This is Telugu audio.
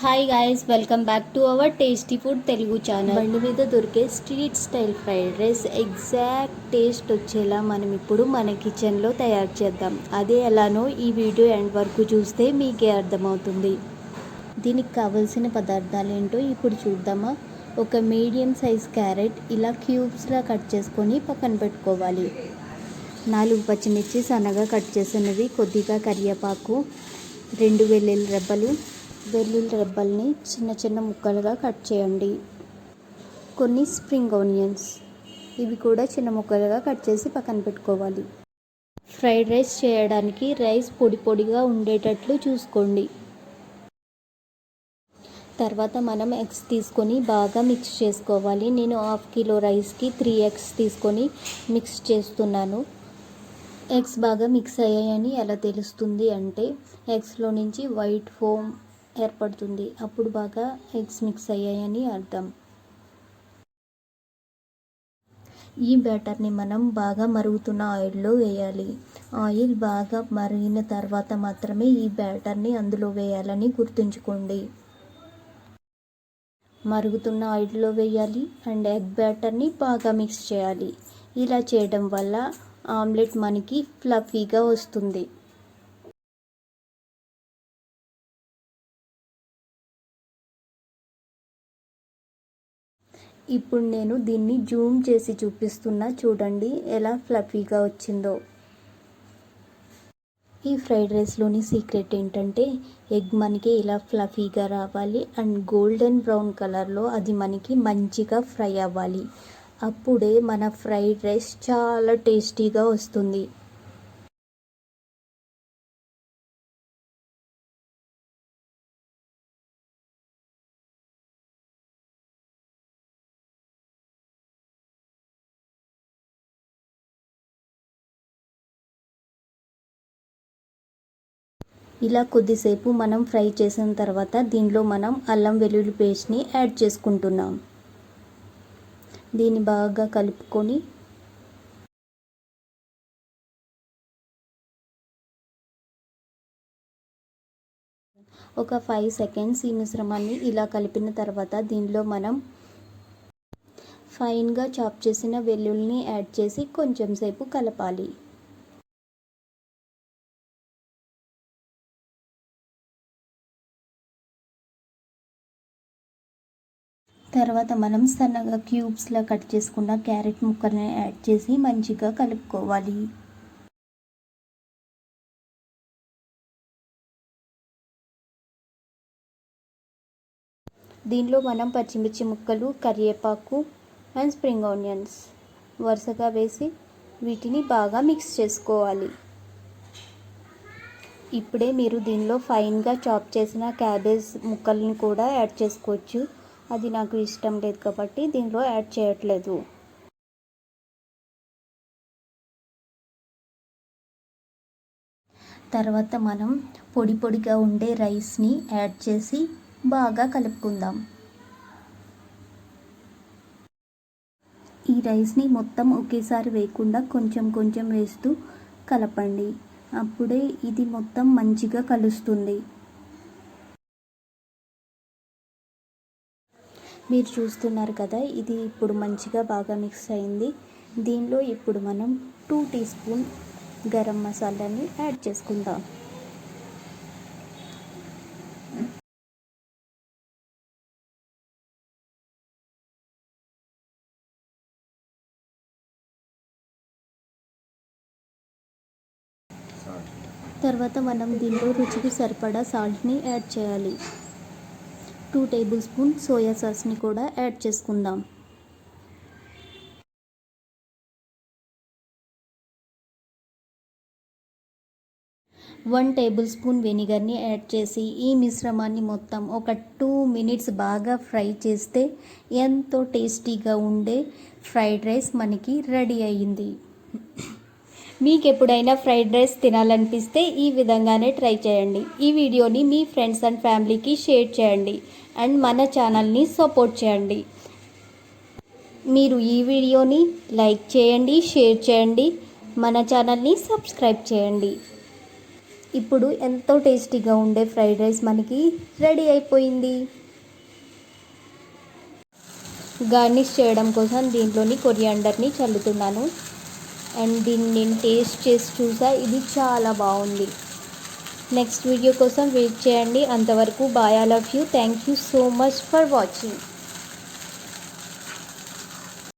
Hi guys, welcome back to our tasty food Telugu channel. బండి మీద దొరికే street style fried rice exact taste వచ్చేలా మనం ఇప్పుడు మన కిచెన్లో తయారు చేద్దాం. అదే ఎలానో ఈ వీడియో ఎండ్ వరకు చూస్తే మీకే అర్థమవుతుంది. దీనికి కావలసిన పదార్థాలు ఏంటో ఇప్పుడు చూద్దామా. ఒక మీడియం సైజ్ క్యారెట్ ఇలా క్యూబ్స్లా కట్ చేసుకొని పక్కన పెట్టుకోవాలి. 4 పచ్చిమిర్చి సన్నగా కట్ చేసినవి, కొద్దిగా కరివేపాకు, 2 వెల్లుల్లి రెబ్బల్ని చిన్న చిన్న ముక్కలుగా కట్ చేయండి. కొన్ని స్ప్రింగ్ ఆనియన్స్, ఇవి కూడా చిన్న ముక్కలుగా కట్ చేసి పక్కన పెట్టుకోవాలి. ఫ్రైడ్ రైస్ చేయడానికి రైస్ పొడి పొడిగా ఉండేటట్లు చూసుకోండి. తర్వాత మనం ఎగ్స్ తీసుకొని బాగా మిక్స్ చేసుకోవాలి. నేను 1/2 కిలో రైస్కి 3 ఎగ్స్ తీసుకొని మిక్స్ చేస్తున్నాను. ఎగ్స్ బాగా మిక్స్ అయ్యాయని ఎలా తెలుస్తుంది అంటే ఎగ్స్లో నుంచి వైట్ ఫోమ్ ఏర్పడుతుంది. అప్పుడు బాగా ఎగ్స్ మిక్స్ అయ్యాయని అర్థం. ఈ బ్యాటర్ని మనం బాగా మరుగుతున్న ఆయిల్లో వేయాలి. ఆయిల్ బాగా మరిగిన తర్వాత మాత్రమే ఈ బ్యాటర్ని అందులో వేయాలని గుర్తుంచుకోండి. మరుగుతున్న ఆయిల్లో వేయాలి అండ్ ఎగ్ బ్యాటర్ని బాగా మిక్స్ చేయాలి. ఇలా చేయడం వల్ల ఆమ్లెట్ మనకి ఫ్లఫీగా వస్తుంది. ఇప్పుడు నేను దీన్ని జూమ్ చేసి చూపిస్తున్నా, చూడండి ఎలా ఫ్లఫీగా వచ్చిందో. ఈ ఫ్రైడ్ రైస్లోని సీక్రెట్ ఏంటంటే ఎగ్ మనకి ఇలా ఫ్లఫీగా రావాలి అండ్ గోల్డెన్ బ్రౌన్ కలర్లో అది మనకి మంచిగా ఫ్రై అవ్వాలి. అప్పుడే మన ఫ్రైడ్ రైస్ చాలా టేస్టీగా వస్తుంది. ఇలా కొద్దిసేపు మనం ఫ్రై చేసిన తర్వాత దీనిలో మనం అల్లం వెల్లుల్లి పేస్ట్ని యాడ్ చేసుకుంటున్నాం. దీన్ని బాగా కలుపుకొని ఒక 5 సెకండ్స్ ఈ మిశ్రమాన్ని ఇలా కలిపిన తర్వాత దీనిలో మనం ఫైన్గా చాప్ చేసిన వెల్లుల్లిని యాడ్ చేసి కొంచెం సేపు కలపాలి. తర్వాత మనం సన్నగా క్యూబ్స్లా కట్ చేసుకున్న క్యారెట్ ముక్కల్ని యాడ్ చేసి మంచిగా కలుపుకోవాలి. దీనిలో మనం పచ్చిమిర్చి ముక్కలు, కరివేపాకు అండ్ స్ప్రింగ్ ఆనియన్స్ వరుసగా వేసి వీటిని బాగా మిక్స్ చేసుకోవాలి. ఇప్పుడే మీరు దీనిలో ఫైన్గా చాప్ చేసిన క్యాబేజ్ ముక్కల్ని కూడా యాడ్ చేసుకోవచ్చు. అది నాకు ఇష్టం లేదు కాబట్టి దీనిలో యాడ్ చేయట్లేదు. తర్వాత మనం పొడి పొడిగా ఉండే రైస్ని యాడ్ చేసి బాగా కలుపుకుందాం. ఈ రైస్ని మొత్తం ఒకేసారి వేయకుండా కొంచెం కొంచెం వేస్తూ కలపండి. అప్పుడే ఇది మొత్తం మంచిగా కలుస్తుంది. మీరు చూస్తున్నారు కదా, ఇది ఇప్పుడు మంచిగా బాగా మిక్స్ అయింది. దీనిలో ఇప్పుడు మనం 2 టీ స్పూన్ గరం మసాలాని యాడ్ చేసుకుందాం. తర్వాత మనం దీనిలో రుచికి సరిపడా సాల్ట్ని యాడ్ చేయాలి. 2 టేబుల్ స్పూన్ సోయా సాస్ని కూడా యాడ్ చేసుకుందాం. వన్ టేబుల్ స్పూన్ వెనిగర్ని యాడ్ చేసి ఈ మిశ్రమాన్ని మొత్తం ఒక 2 మినిట్స్ బాగా ఫ్రై చేస్తే ఎంతో టేస్టీగా ఉండే ఫ్రైడ్ రైస్ మనకి రెడీ అయ్యింది. మీకు ఎప్పుడైనా ఫ్రైడ్ రైస్ తినాలనిపిస్తే ఈ విధంగానే ట్రై చేయండి. ఈ వీడియోని మీ ఫ్రెండ్స్ అండ్ ఫ్యామిలీకి షేర్ చేయండి అండ్ మన ఛానల్ని సపోర్ట్ చేయండి. మీరు ఈ వీడియోని లైక్ చేయండి, షేర్ చేయండి, మన ఛానల్ని సబ్స్క్రైబ్ చేయండి. ఇప్పుడు ఎంతో టేస్టీగా ఉండే ఫ్రైడ్ రైస్ మనకి రెడీ అయిపోయింది. గార్నిష్ చేయడం కోసం దీంట్లోని కొరియాండర్ని చల్లుతున్నాను. అండ్ దీన్ని నేను టేస్ట్ చేసి చూసా, ఇది చాలా బాగుంది. నెక్స్ట్ వీడియో కోసం వెయిట్ చేయండి. అంతవరకు bye, I love you. Thank you so much for watching.